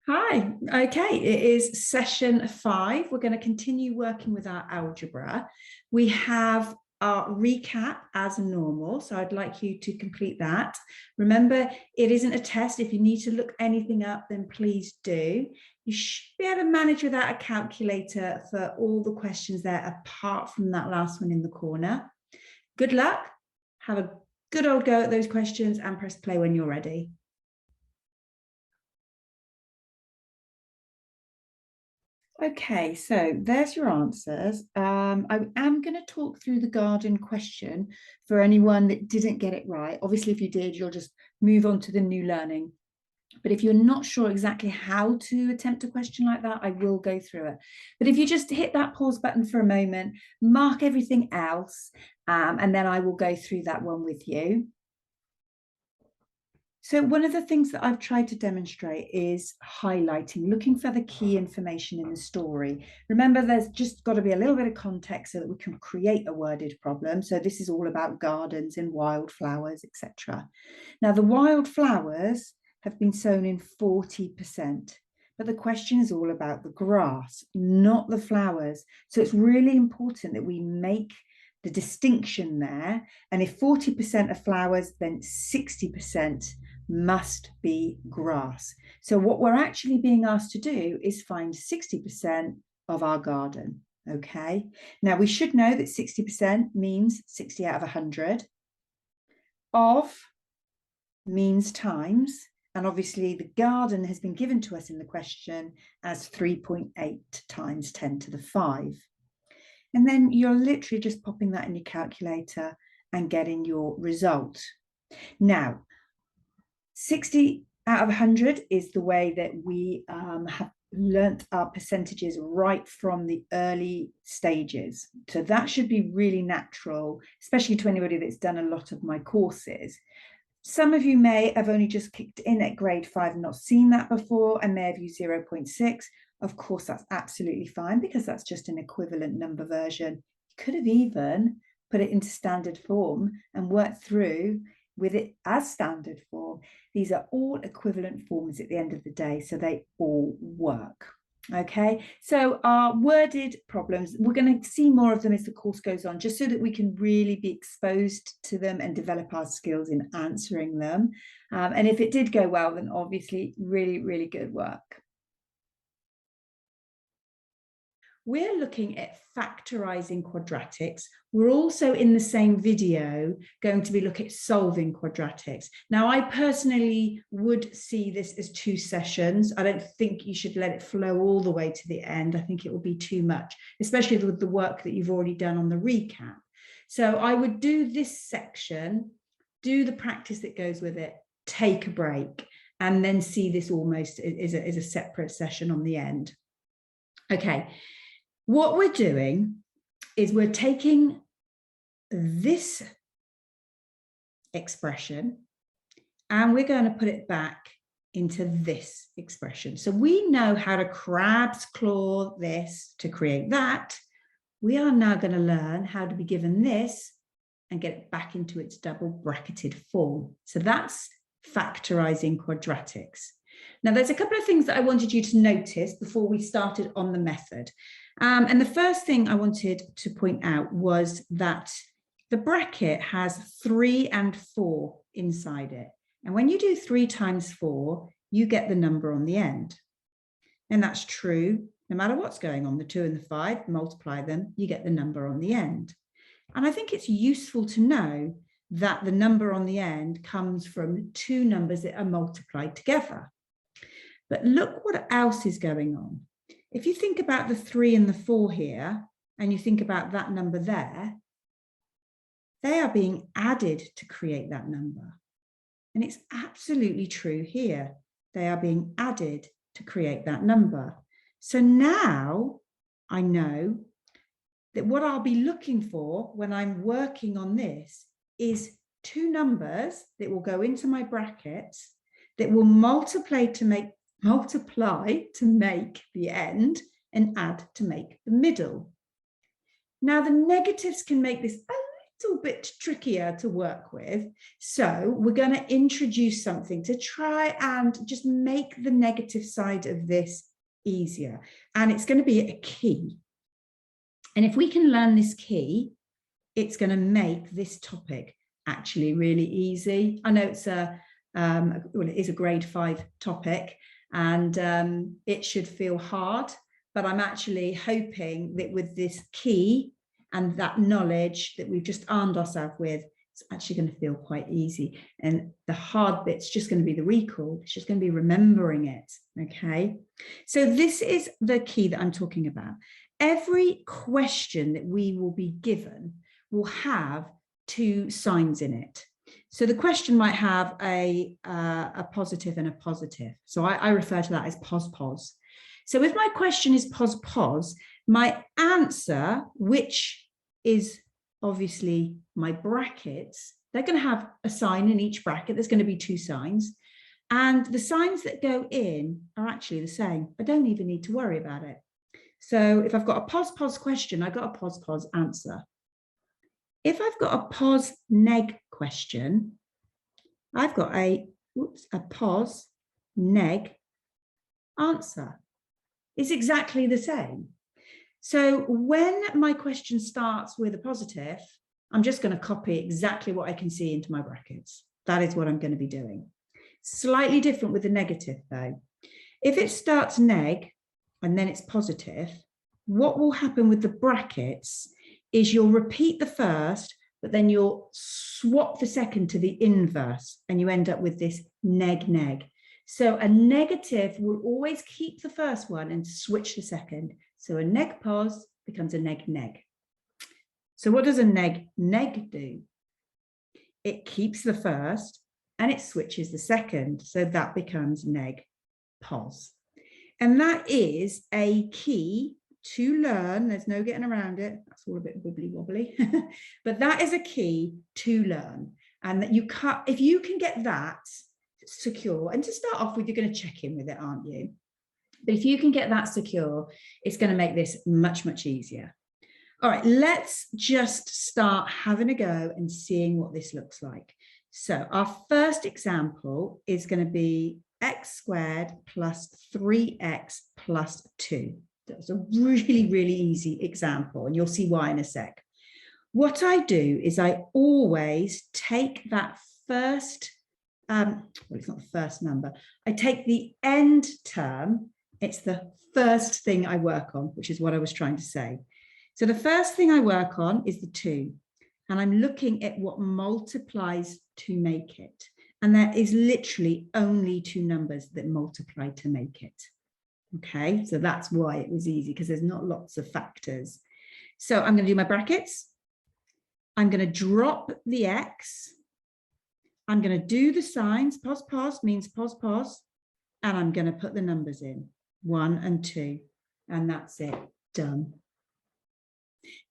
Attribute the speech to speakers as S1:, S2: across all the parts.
S1: Hi, okay, it is session 5. We're going to continue working with our algebra. We have our recap as normal, so I'd like you to complete that. Remember, it isn't a test. If you need to look anything up, then please do. You should be able to manage without a calculator for all the questions there, apart from that last one in the corner. Good luck. Have a good old go at those questions and press play when you're ready. Okay, so there's your answers. I am going to talk through the garden question for anyone that didn't get it right. Obviously, if you did, you'll just move on to the new learning. But if you're not sure exactly how to attempt a question like that, I will go through it. But if you just hit that pause button for a moment, mark everything else, and then I will go through that one with you. So one of the things that I've tried to demonstrate is highlighting, looking for the key information in the story. Remember, there's just got to be a little bit of context so that we can create a worded problem. So this is all about gardens and wildflowers, etc. Now, the wildflowers have been sown in 40%, but the question is all about the grass, not the flowers. So it's really important that we make the distinction there. And if 40% are flowers, then 60% must be grass. So what we're actually being asked to do is find 60% of our garden. Okay. Now we should know that 60% means 60 out of 100. Of means times. And obviously the garden has been given to us in the question as 3.8 times 10 to the 5. And then you're literally just popping that in your calculator and getting your result. Now, 60 out of 100 is the way that we have learnt our percentages right from the early stages. So that should be really natural, especially to anybody that's done a lot of my courses. Some of you may have only just kicked in at grade 5 and not seen that before and may have used 0.6. Of course, that's absolutely fine because that's just an equivalent number version. You could have even put it into standard form and worked through with it as standard form. These are all equivalent forms at the end of the day, so they all work. Okay, so our worded problems, we're going to see more of them as the course goes on, just so that we can really be exposed to them and develop our skills in answering them. And if it did go well, then obviously really, really good work. We're looking at factorising quadratics. We're also in the same video going to be looking at solving quadratics. Now, I personally would see this as 2 sessions. I don't think you should let it flow all the way to the end. I think it will be too much, especially with the work that you've already done on the recap. So I would do this section, do the practice that goes with it, take a break, and then see this almost as a separate session on the end. Okay. What we're doing is we're taking this expression and we're going to put it back into this expression. So we know how to crab's claw this to create that. We are now going to learn how to be given this and get it back into its double bracketed form. So that's factorising quadratics. Now, there's a couple of things that I wanted you to notice before we started on the method. And the first thing I wanted to point out was that the bracket has 3 and 4 inside it. And when you do 3 times 4, you get the number on the end. And that's true no matter what's going on. The 2 and the 5, multiply them, you get the number on the end. And I think it's useful to know that the number on the end comes from 2 numbers that are multiplied together. But look what else is going on. If you think about the 3 and the 4 here, and you think about that number there, they are being added to create that number. And it's absolutely true here. They are being added to create that number. So now I know that what I'll be looking for when I'm working on this is 2 numbers that will go into my brackets that will multiply to make the end and add to make the middle. Now the negatives can make this a little bit trickier to work with. So we're going to introduce something to try and just make the negative side of this easier. And it's going to be a key. And if we can learn this key, it's going to make this topic actually really easy. I know it's well, it is a grade 5 topic, and it should feel hard, but I'm actually hoping that with this key and that knowledge that we've just armed ourselves with, it's actually going to feel quite easy. And the hard bit's just going to be the recall. It's just going to be remembering it. Okay. So this is the key that I'm talking about. Every question that we will be given will have 2 signs in it. So the question might have a positive and a positive. So I refer to that as pos. So if my question is pos, my answer, which is obviously my brackets, they're going to have a sign in each bracket. There's going to be 2 signs. And the signs that go in are actually the same. I don't even need to worry about it. So if I've got a pos question, I've got a pos answer. If I've got a pos neg question, I've got a pos neg answer. It's exactly the same. So when my question starts with a positive, I'm just going to copy exactly what I can see into my brackets. That is what I'm going to be doing. Slightly different with the negative though. If it starts neg and then it's positive, what will happen with the brackets is you'll repeat the first, but then you'll swap the second to the inverse and you end up with this neg. So a negative will always keep the first one and switch the second. So a neg pos becomes a neg. So what does a neg do? It keeps the first and it switches the second. So that becomes neg pos. And that is a key to learn. There's no getting around it. That's all a bit wibbly wobbly, but that is a key to learn. And that you can't, if you can get that secure, and to start off with, you're going to check in with it, aren't you? But if you can get that secure, it's going to make this much, much easier. All right, let's just start having a go and seeing what this looks like. So our first example is going to be x squared plus 3x plus 2. That's a really, really easy example, and you'll see why in a sec. What I do is I always take that first, well, it's not the first number. I take the end term. It's the first thing I work on, which is what I was trying to say. So the first thing I work on is the 2, and I'm looking at what multiplies to make it. And there is literally only 2 numbers that multiply to make it. Okay, so that's why it was easy, because there's not lots of factors. So I'm going to do my brackets. I'm going to drop the x. I'm going to do the signs. Pos means pos. And I'm going to put the numbers in, 1 and 2. And that's it, done.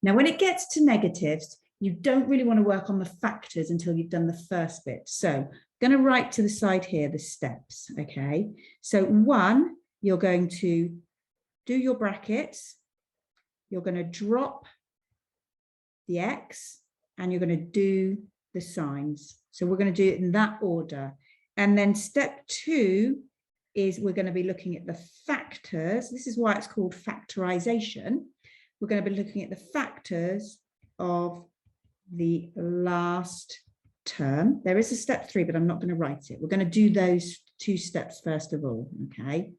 S1: Now, when it gets to negatives, you don't really want to work on the factors until you've done the first bit. So I'm going to write to the side here the steps, okay? So 1, you're going to do your brackets, you're going to drop the x, and you're going to do the signs. So we're going to do it in that order. And then step 2 is we're going to be looking at the factors. This is why it's called factorization. We're going to be looking at the factors of the last term. There is a step 3, but I'm not going to write it. We're going to do those 2 steps first of all, okay?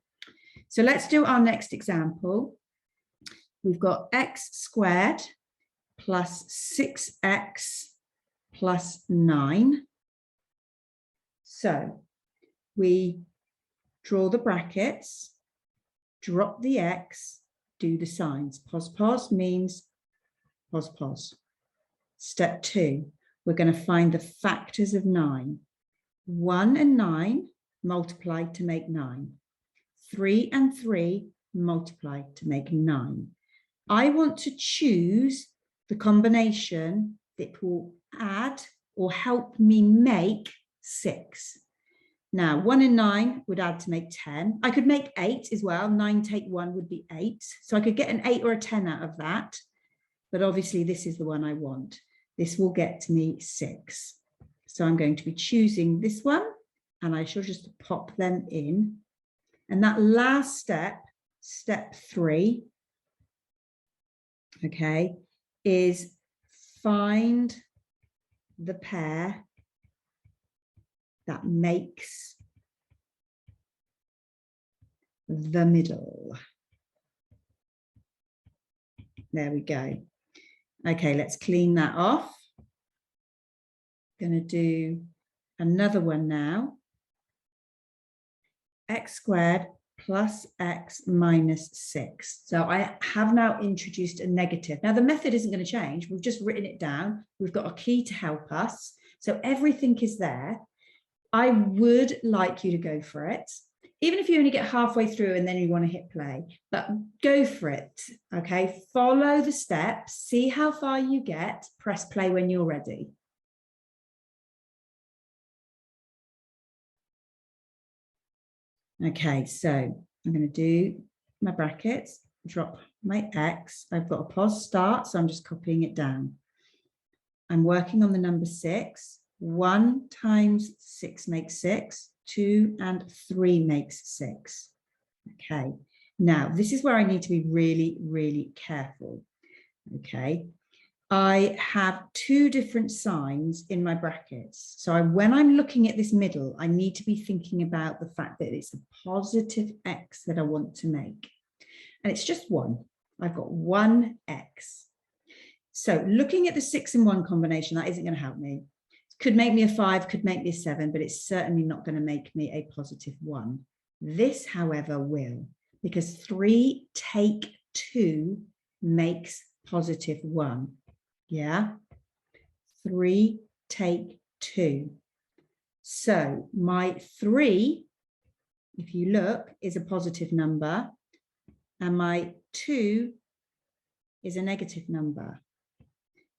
S1: So let's do our next example. We've got x squared plus 6x plus 9. So we draw the brackets, drop the x, do the signs. Pos means pos. Step 2, we're going to find the factors of 9. 1 and 9 multiply to make 9. 3 and 3 multiply to make 9. I want to choose the combination that will add or help me make 6. Now, 1 and 9 would add to make 10. I could make 8 as well. 9 take 1 would be 8. So I could get an 8 or a 10 out of that. But obviously, this is the one I want. this will get me 6. So I'm going to be choosing this one, and I shall just pop them in. And that last step, step 3, okay, is find the pair that makes the middle. There we go. Okay, let's clean that off. Going to do another one now. X squared plus x minus 6. So I have now introduced a negative. Now the method isn't going to change. We've just written it down. We've got a key to help us. So everything is there. I would like you to go for it. Even if you only get halfway through and then you want to hit play, but go for it, okay? Follow the steps, see how far you get, press play when you're ready. Okay, so I'm going to do my brackets, drop my x. I've got a pos start, so I'm just copying it down. I'm working on the number 6. 1 times 6 makes 6. 2 and 3 makes 6. Okay, now this is where I need to be really, really careful. Okay, I have 2 different signs in my brackets. So when I'm looking at this middle, I need to be thinking about the fact that it's a positive x that I want to make. And it's just 1. I've got 1x. So looking at the 6 and 1 combination, that isn't going to help me. Could make me a 5, could make me a 7, but it's certainly not going to make me a positive 1. This, however, will, because 3 take 2 makes positive 1. Yeah? 3 take 2. So my 3, if you look, is a positive number, and my 2 is a negative number.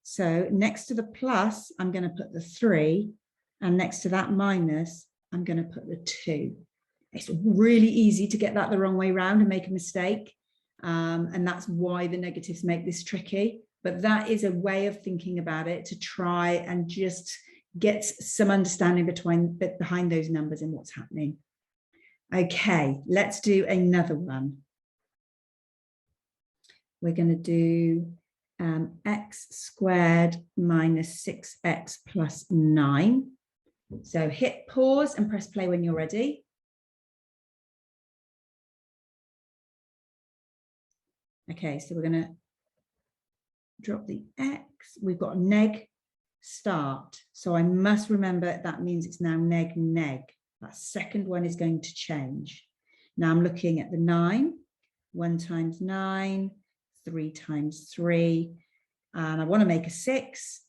S1: So next to the plus, I'm going to put the 3, and next to that minus, I'm going to put the 2. It's really easy to get that the wrong way around and make a mistake. And that's why the negatives make this tricky. But that is a way of thinking about it to try and just get some understanding behind those numbers and what's happening. Okay, let's do another one. We're going to do x squared minus 6x plus 9. So hit pause and press play when you're ready. Okay, so we're going to drop the x. We've got neg start. So I must remember that means it's now neg neg. That second one is going to change. Now I'm looking at the 9. 1 times 9, 3 times 3. And I want to make a 6.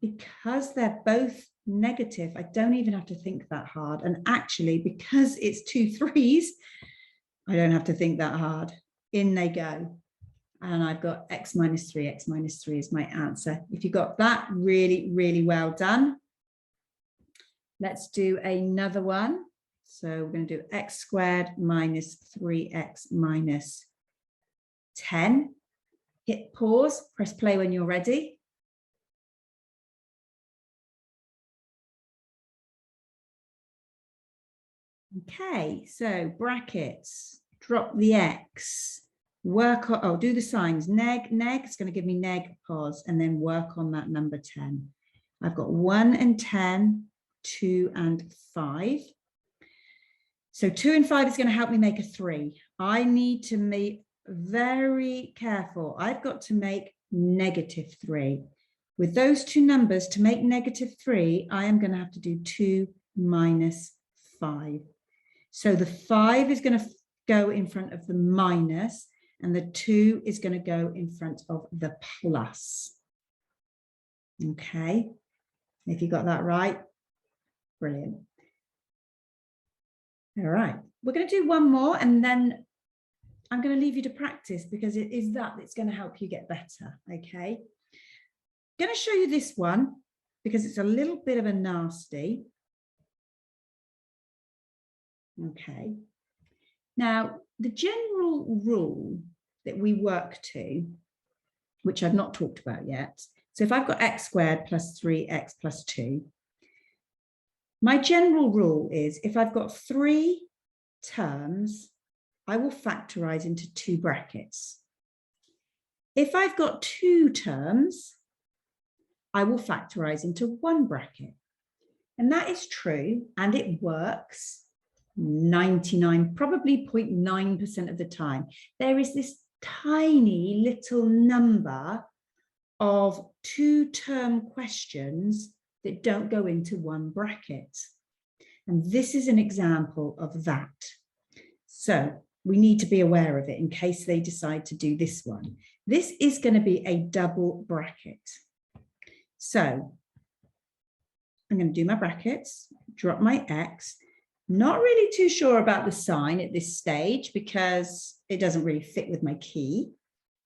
S1: Because they're both negative, I don't even have to think that hard. And actually, because it's 2 3s, I don't have to think that hard. In they go. And I've got x minus 3. X minus 3 is my answer. If you got that, really, really well done. Let's do another one. So we're going to do x squared minus 3x minus 10. Hit pause, press play when you're ready. Okay, so brackets, drop the x. Work on, oh, do the signs, neg, neg, it's going to give me neg, pause, and then work on that number 10. I've got 1 and 10, 2 and 5. So 2 and 5 is going to help me make a 3. I need to be very careful. I've got to make negative 3. With those 2 numbers, to make negative 3, I am going to have to do 2 minus 5. So the 5 is going to go in front of the minus, and the 2 is going to go in front of the plus. Okay, if you got that right, brilliant. All right, we're going to do one more, and then I'm going to leave you to practice, because it is that's going to help you get better. Okay, I'm going to show you this one because it's a little bit of a nasty. Okay, now the general rule that we work to, which I've not talked about yet, So if I've got x squared plus 3x plus 2, my general rule is if I've got 3 terms, I will factorize into 2 brackets. If I've got 2 terms, I will factorize into 1 bracket. And that is true, and it works 99, probably 0.9% of the time. There is this tiny little number of 2-term questions that don't go into 1 bracket. And this is an example of that. So we need to be aware of it in case they decide to do this one. This is going to be a double bracket. So I'm going to do my brackets, drop my x. Not really too sure about the sign at this stage because it doesn't really fit with my key.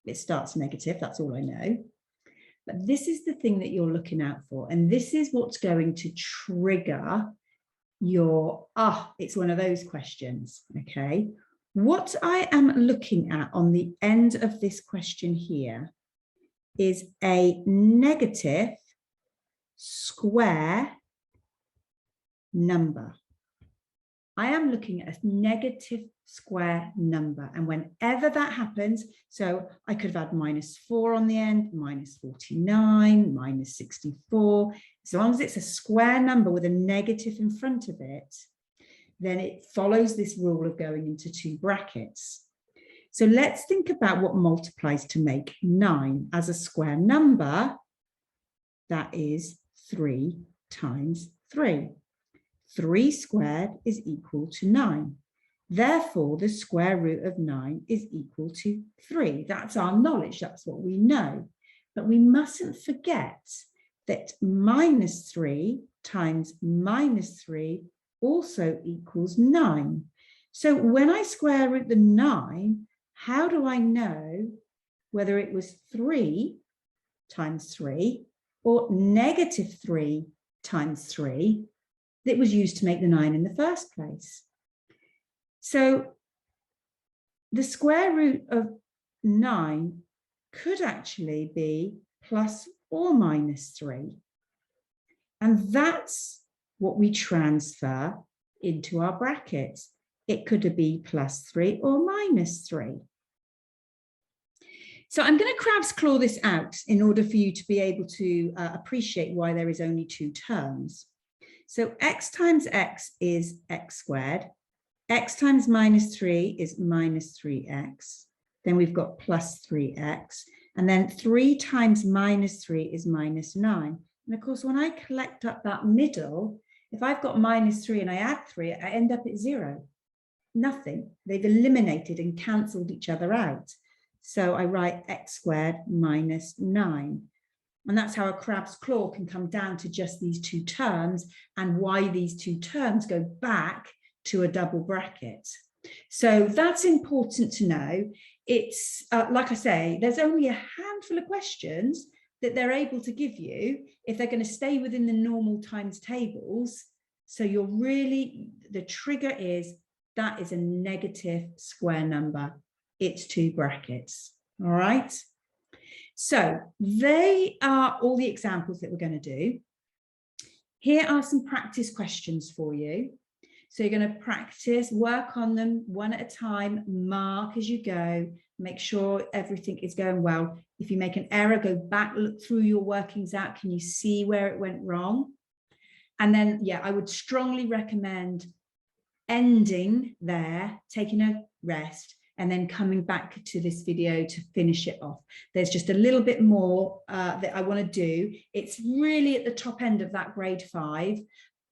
S1: It starts negative, that's all I know. But this is the thing that you're looking out for. And this is what's going to trigger your, it's one of those questions, okay? What I am looking at on the end of this question here is a negative square number. I am looking at a negative square number, and whenever that happens, so I could have had -4 on the end, -49, -64. As long as it's a square number with a negative in front of it, then it follows this rule of going into 2 brackets. So let's think about what multiplies to make 9 as a square number. That is 3 times 3. 3 squared is equal to 9. Therefore, the square root of 9 is equal to 3. That's our knowledge. That's what we know. But we mustn't forget that -3 times -3 also equals 9. So when I square root the 9, how do I know whether it was 3 times 3 or -3 times 3 that was used to make the 9 in the first place? So the square root of 9 could actually be plus or -3. And that's what we transfer into our brackets. It could be +3 or -3. So I'm going to crab's claw this out in order for you to be able to appreciate why there is only 2 terms. So x times x is x squared. X times -3 is -3x. Then we've got +3x. And then 3 times -3 is -9. And of course, when I collect up that middle, if I've got -3 and I add 3, I end up at 0. Nothing. They've eliminated and cancelled each other out. So I write x squared -9. And that's how a crab's claw can come down to just these 2 terms and why these 2 terms go back to a double bracket. So that's important to know. It's like I say, there's only a handful of questions that they're able to give you if they're going to stay within the normal times tables. So you're really, the trigger is that is a negative square number. It's 2 brackets. All right. So they are all the examples that we're going to do. Here are some practice questions for you. So you're going to practice, work on them one at a time, mark as you go, make sure everything is going well. If you make an error, go back, look through your workings out. Can you see where it went wrong? And then, yeah, I would strongly recommend ending there, taking a rest, and then coming back to this video to finish it off. There's just a little bit more that I want to do. It's really at the top end of that grade 5,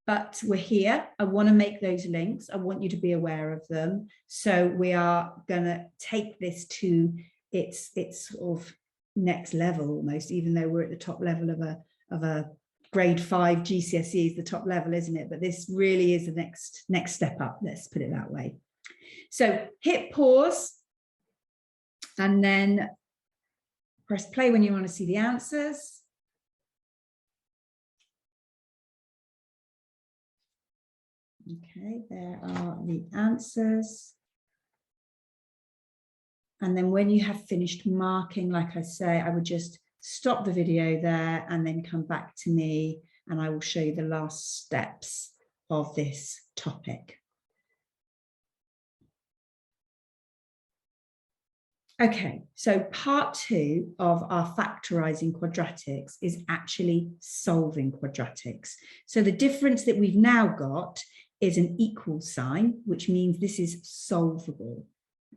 S1: but we're here. I want to make those links. I want you to be aware of them. So we are going to take this to its sort of next level almost, even though we're at the top level of a grade 5 GCSE is the top level, isn't it? But this really is the next step up. Let's put it that way. So hit pause and then press play when you want to see the answers. Okay, there are the answers. And then when you have finished marking, like I say, I would just stop the video there and then come back to me and I will show you the last steps of this topic. Okay, so part 2 of our factorising quadratics is actually solving quadratics. So the difference that we've now got is an equal sign, which means this is solvable,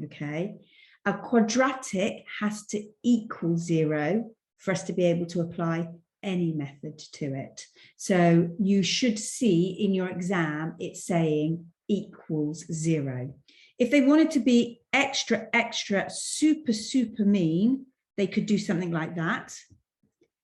S1: okay? A quadratic has to equal 0 for us to be able to apply any method to it. So you should see in your exam, it's saying equals 0. If they wanted to be extra, super mean, they could do something like that.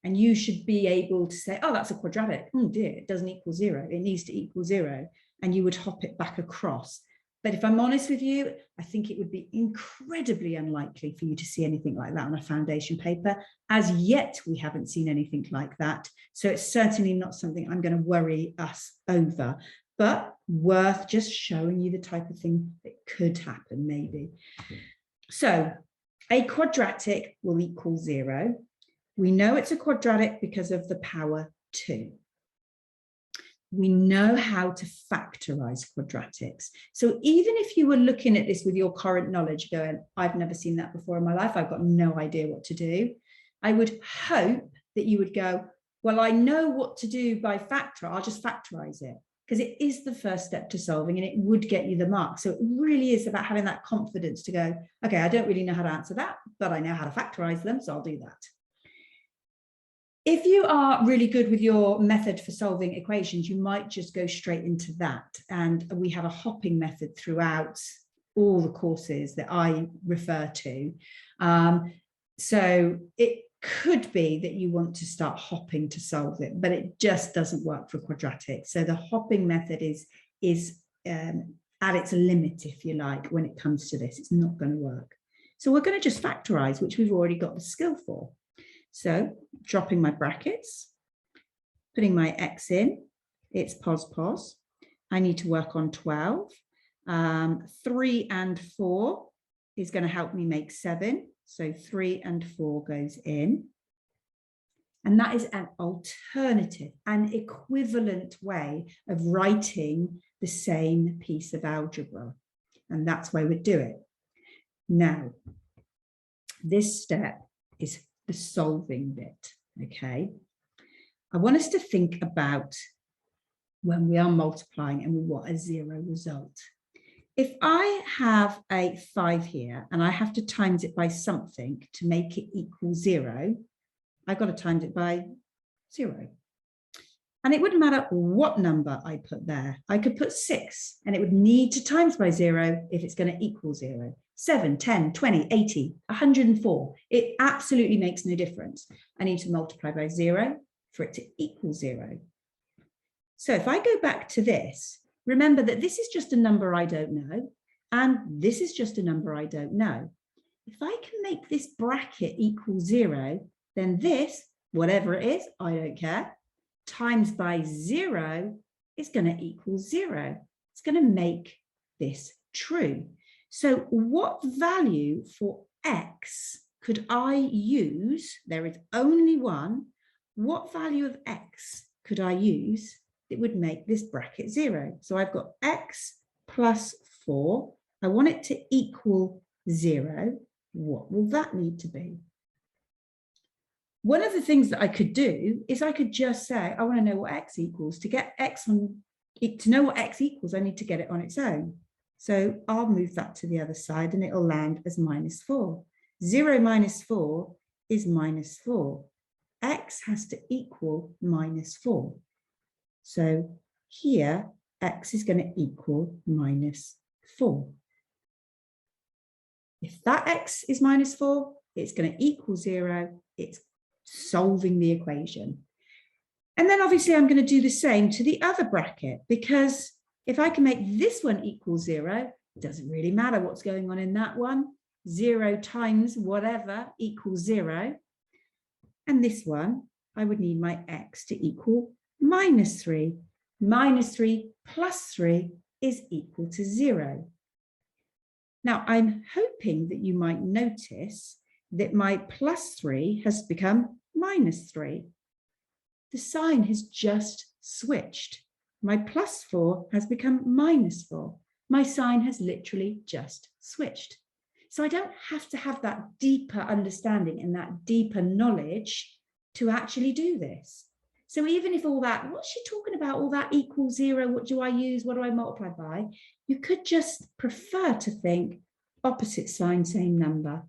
S1: And you should be able to say, oh, that's a quadratic. Oh dear, it doesn't equal 0. It needs to equal 0. And you would hop it back across. But if I'm honest with you, I think it would be incredibly unlikely for you to see anything like that on a foundation paper. As yet, we haven't seen anything like that. So it's certainly not something I'm going to worry us over. But worth just showing you the type of thing that could happen, maybe. So a quadratic will equal 0. We know it's a quadratic because of the power 2. We know how to factorise quadratics. So even if you were looking at this with your current knowledge going, I've never seen that before in my life, I've got no idea what to do, I would hope that you would go, well, I know what to do by factor, I'll just factorise it. Because it is the first step to solving and it would get you the mark. So it really is about having that confidence to go, okay, I don't really know how to answer that, but I know how to factorize them, so I'll do that. If you are really good with your method for solving equations, you might just go straight into that. And we have a hopping method throughout all the courses that I refer to. So it could be that you want to start hopping to solve it, but it just doesn't work for quadratics. So the hopping method is at its limit, if you like, when it comes to this. It's not going to work. So we're going to just factorize, which we've already got the skill for. So dropping my brackets, putting my x in, it's pos. I need to work on 12. 3 and 4 is going to help me make 7. So 3 and 4 goes in. And that is an alternative, an equivalent way of writing the same piece of algebra. And that's why we do it. Now, this step is the solving bit, okay? I want us to think about when we are multiplying and we want a 0 result. If I have a 5 here and I have to times it by something to make it equal 0, I've got to times it by 0. And it wouldn't matter what number I put there. I could put 6 and it would need to times by 0 if it's going to equal 0. 7, 10, 20, 80, 104. It absolutely makes no difference. I need to multiply by 0 for it to equal 0. So if I go back to this, remember that this is just a number I don't know, and this is just a number I don't know. If I can make this bracket equal 0, then this, whatever it is, I don't care, times by 0 is going to equal 0. It's going to make this true. So what value for x could I use? There is only one. What value of x could I use that would make this bracket 0? So I've got x plus 4. I want it to equal 0. What will that need to be? One of the things that I could do is I could just say, I want to know what x equals. To get x on, to know what x equals, I need to get it on its own. So I'll move that to the other side and it'll land as -4. 0 minus 4 is -4. X has to equal -4. So here, x is going to equal -4. If that x is -4, it's going to equal 0. It's solving the equation. And then obviously I'm going to do the same to the other bracket, because if I can make this one equal 0, it doesn't really matter what's going on in that one. 0 times whatever equals 0. And this one, I would need my x to equal -3. -3 plus 3 is equal to 0. Now, I'm hoping that you might notice that my +3 has become minus 3. The sign has just switched. My plus 4 has become minus 4. My sign has literally just switched. So I don't have to have that deeper understanding and that deeper knowledge to actually do this. So even if all that, what's she talking about? All that equals 0, what do I use? What do I multiply by? You could just prefer to think opposite sign, same number.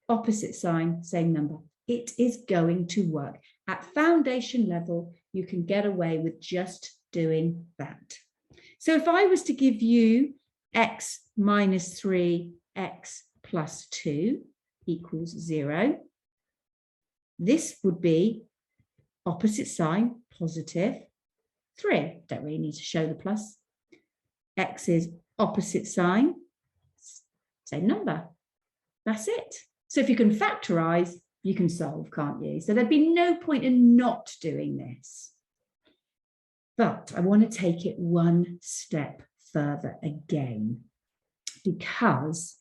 S1: Opposite sign, same number. It is going to work. At foundation level, you can get away with just doing that. So if I was to give you x minus 3, x plus 2 equals 0, this would be opposite sign, positive 3. Don't really need to show the plus. X is opposite sign, same number. That's it. So if you can factorize, you can solve, can't you? So there'd be no point in not doing this. But I want to take it one step further again, because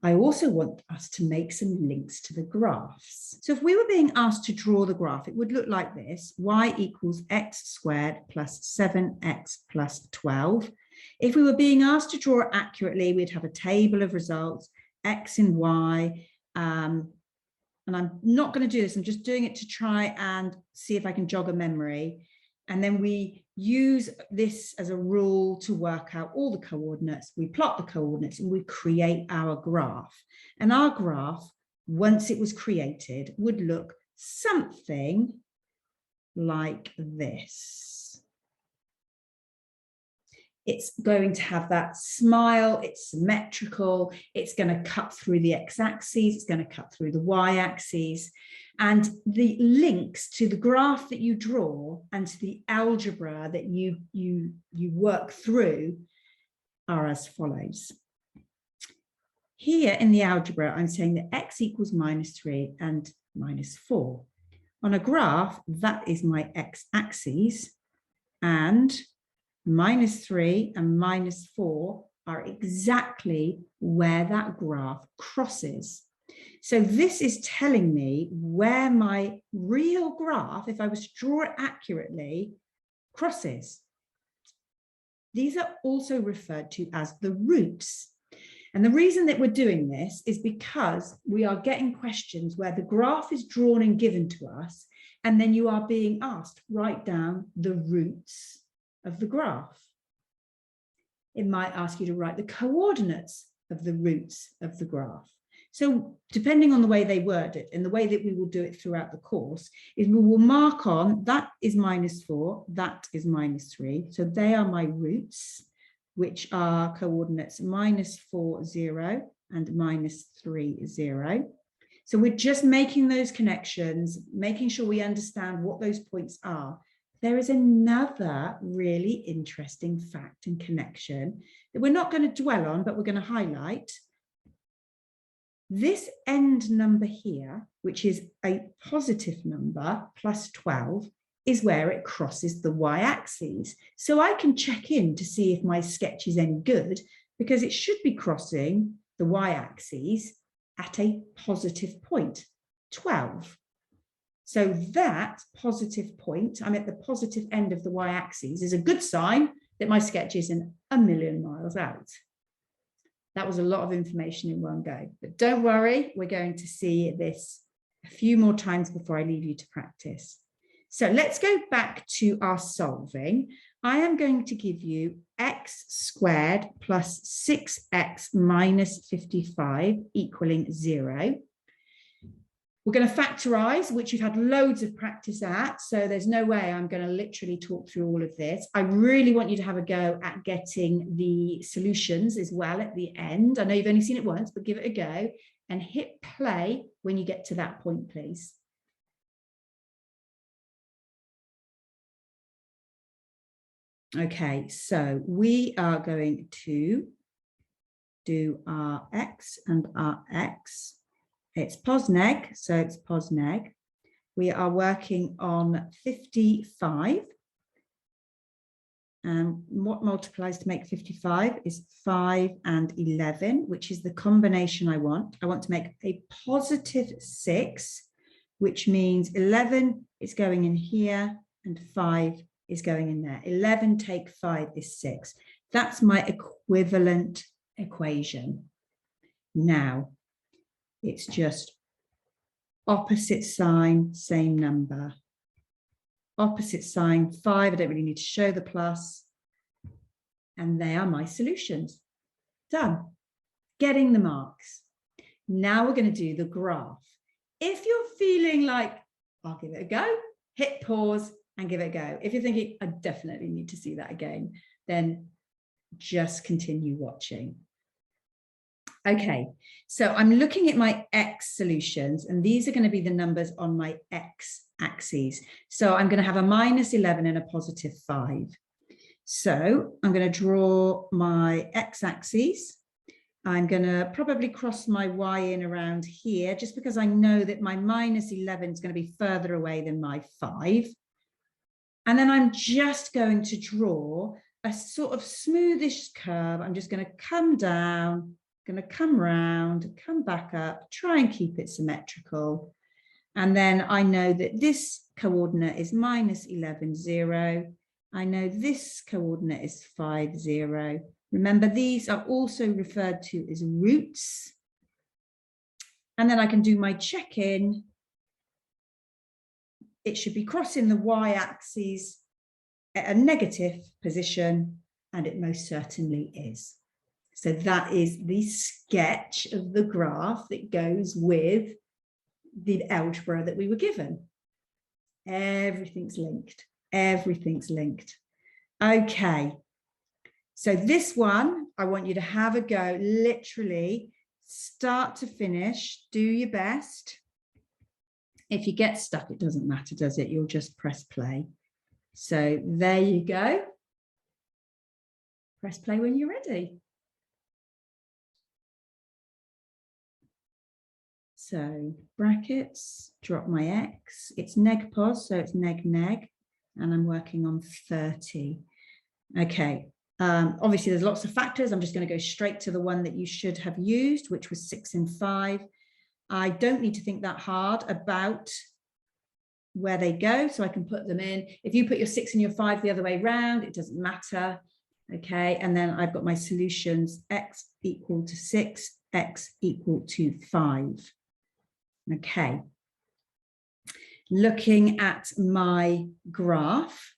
S1: I also want us to make some links to the graphs. So if we were being asked to draw the graph, it would look like this: y equals x squared plus 7x plus 12. If we were being asked to draw it accurately, we'd have a table of results, x and y. And I'm not going to do this. I'm just doing it to try and see if I can jog a memory. And then we use this as a rule to work out all the coordinates. We plot the coordinates and we create our graph. And our graph, once it was created, would look something like this. It's going to have that smile, it's symmetrical, it's going to cut through the x-axis, it's going to cut through the y-axis, and the links to the graph that you draw and to the algebra that you work through are as follows. Here in the algebra, I'm saying that x equals minus 3 and minus 4. On a graph, that is my x-axis, and minus 3 and minus 4 are exactly where that graph crosses. So this is telling me where my real graph, if I was to draw it accurately, crosses. These are also referred to as the roots. And the reason that we're doing this is because we are getting questions where the graph is drawn and given to us, and then you are being asked, write down the roots of the graph. It might ask you to write the coordinates of the roots of the graph. So depending on the way they word it, and the way that we will do it throughout the course, is we will mark on that is minus 4, that is minus 3. So they are my roots, which are coordinates minus 4, 0 and minus 3, 0. So we're just making those connections, making sure we understand what those points are. There is another really interesting fact and connection that we're not going to dwell on, but we're going to highlight. This end number here, which is a positive number, plus 12, is where it crosses the y-axis. So I can check in to see if my sketch is any good, because it should be crossing the y-axis at a positive point, 12. So that positive point, I'm at the positive end of the y-axis, is a good sign that my sketch isn't a million miles out. That was a lot of information in one go, but don't worry, we're going to see this a few more times before I leave you to practice. So let's go back to our solving. I am going to give you x squared plus 6x minus 55 equaling 0. We're going to factorize, which you've had loads of practice at, so there's no way I'm going to literally talk through all of this. I really want you to have a go at getting the solutions as well at the end. I know you've only seen it once, but give it a go and hit play when you get to that point, please. Okay, so we are going to do our x and our x. It's posneg, so it's posneg. We are working on 55. And what multiplies to make 55 is 5 and 11, which is the combination I want. I want to make a positive 6 which means 11 is going in here and 5 is going in there. 11 take 5 is 6. That's my equivalent equation. Now, it's just opposite sign, same number. Opposite sign, 5, I don't really need to show the plus. And they are my solutions. Done. Getting the marks. Now we're going to do the graph. If you're feeling like, I'll give it a go, hit pause and give it a go. If you're thinking, I definitely need to see that again, then just continue watching. Okay, so I'm looking at my X solutions, and these are going to be the numbers on my X axes. So I'm going to have a -11 and a +5. So I'm going to draw my X axes. I'm going to probably cross my Y in around here, just because I know that my -11 is going to be further away than my 5. And then I'm just going to draw a sort of smoothish curve. I'm just going to come down, going to come round, come back up, try and keep it symmetrical. And then I know that this coordinate is -11, 0. I know this coordinate is 5, 0. Remember, these are also referred to as roots. And then I can do my check-in. It should be crossing the y-axis at a negative position, and it most certainly is. So that is the sketch of the graph that goes with the algebra that we were given. Everything's linked. Everything's linked. Okay. So this one, I want you to have a go, literally start to finish, do your best. If you get stuck, it doesn't matter, does it? You'll just press play. So there you go. Press play when you're ready. So brackets, drop my X. It's neg pos, so it's neg, and I'm working on 30. Okay. Obviously, there's lots of factors. I'm just going to go straight to the one that you should have used, which was 6 and 5. I don't need to think that hard about where they go, so I can put them in. If you put your 6 and your 5 the other way around, it doesn't matter. Okay, and then I've got my solutions, X equal to 6, X equal to 5. Okay. Looking at my graph,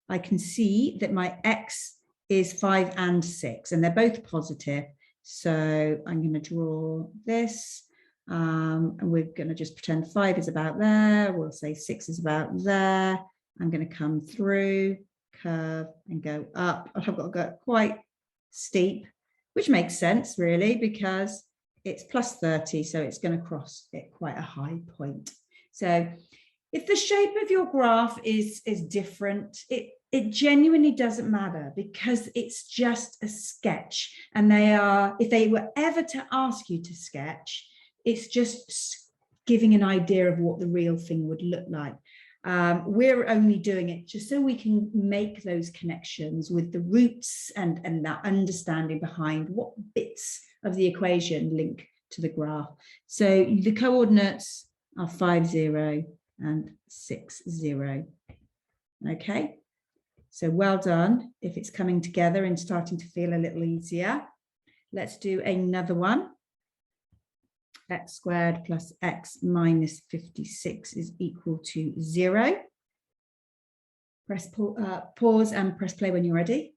S1: I can see that my X is 5 and 6, and they're both positive. So I'm going to draw this, and we're going to just pretend 5 is about there. We'll say 6 is about there. I'm going to come through, curve, and go up. I've got to go quite steep, which makes sense, really, because it's plus 30, so it's going to cross at quite a high point. So if the shape of your graph is different, it genuinely doesn't matter, because it's just a sketch. And they are, if they were ever to ask you to sketch, it's just giving an idea of what the real thing would look like. We're only doing it just so we can make those connections with the roots and that understanding behind what bits of the equation link to the graph. So the coordinates are 5, 0 and 6, 0. Okay. So well done. If it's coming together and starting to feel a little easier, let's do another one. X squared plus X minus 56 is equal to 0. Press pause and press play when you're ready.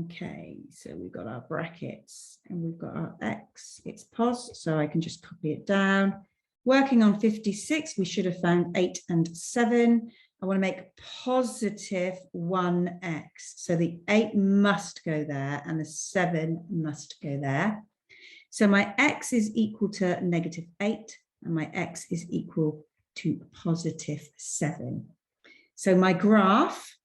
S1: Okay, so we've got our brackets and we've got our X. It's pos, so I can just copy it down. Working on 56, we should have found 8 and 7. I want to make positive 1x. So the 8 must go there and the 7 must go there. So my x is equal to -8 and my x is equal to positive 7. So my graph,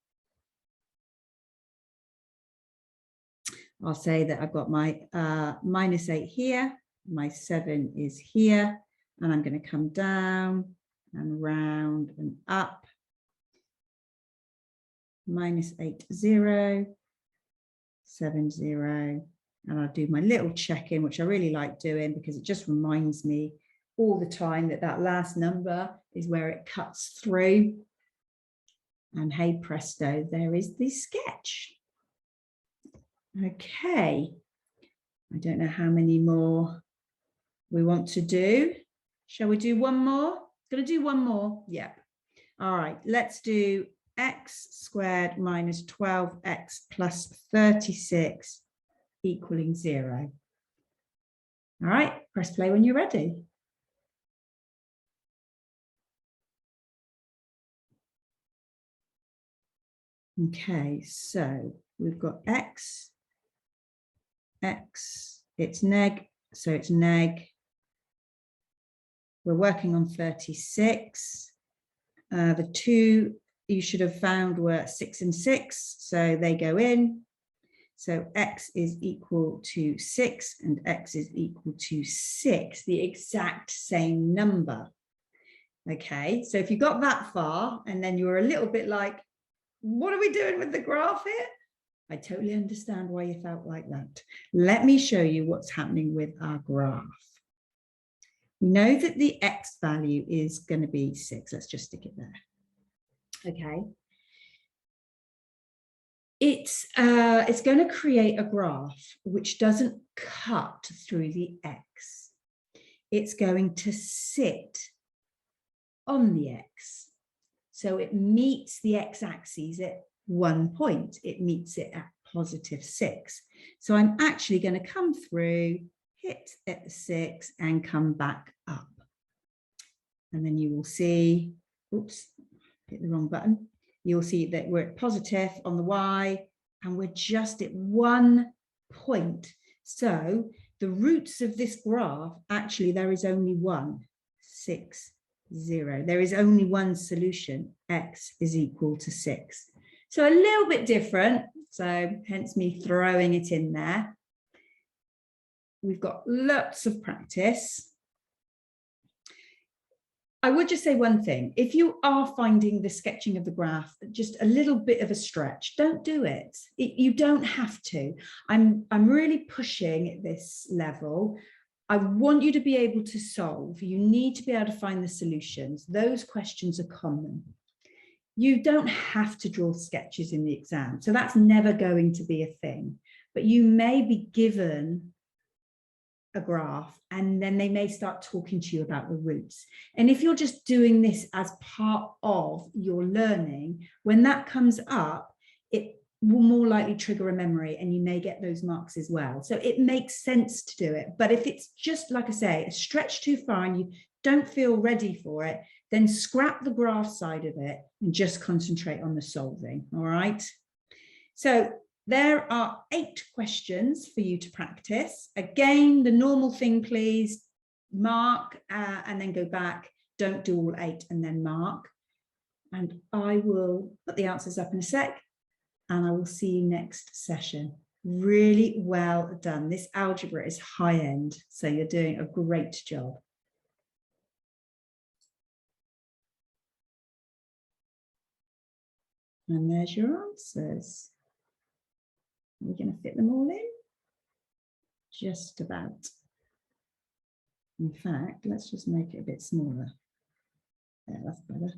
S1: I'll say that I've got my -8 here, my 7 is here, and I'm going to come down and round and up. -8, 0, 7, 0, And I'll do my little check-in, which I really like doing because it just reminds me all the time that that last number is where it cuts through. And hey presto, there is the sketch. Okay, I don't know how many more we want to do. Shall we do one more? Gonna do one more, yep. All right, let's do x squared minus 12x plus 36 equaling 0. All right, press play when you're ready. Okay, so we've got x, it's neg, so it's neg. We're working on 36. The two you should have found were 6 and 6, so they go in. So x is equal to 6 and x is equal to 6, the exact same number. Okay, so if you got that far and then you were a little bit like, what are we doing with the graph here? I totally understand why you felt like that. Let me show you what's happening with our graph. We know that the x value is going to be 6. Let's just stick it there. Okay. It's going to create a graph which doesn't cut through the x. It's going to sit on the x. So it meets the x-axis at one point. It meets it at positive 6. So I'm actually going to come through, hit at the 6 and come back up. And then you will see, oops, hit the wrong button. You'll see that we're at positive on the y and we're just at 1 point. So the roots of this graph, actually there is only one, 6, 0. There is only one solution, x is equal to 6. So a little bit different, so hence me throwing it in there. We've got lots of practice. I would just say one thing. If you are finding the sketching of the graph just a little bit of a stretch, don't do it. You don't have to. I'm really pushing at this level. I want you to be able to solve. You need to be able to find the solutions. Those questions are common. You don't have to draw sketches in the exam. So that's never going to be a thing. But you may be given a graph and then they may start talking to you about the roots. And if you're just doing this as part of your learning, when that comes up, it will more likely trigger a memory and you may get those marks as well. So it makes sense to do it. But if it's just, like I say, a stretch too far and you don't feel ready for it, then scrap the graph side of it and just concentrate on the solving. All right. So there are 8 questions for you to practice. Again, the normal thing, please mark and then go back. Don't do all 8 and then mark. And I will put the answers up in a sec and I will see you next session. Really well done. This algebra is high end, so you're doing a great job. And there's your answers. We're going to fit them all in? Just about. In fact, let's just make it a bit smaller. There, that's better.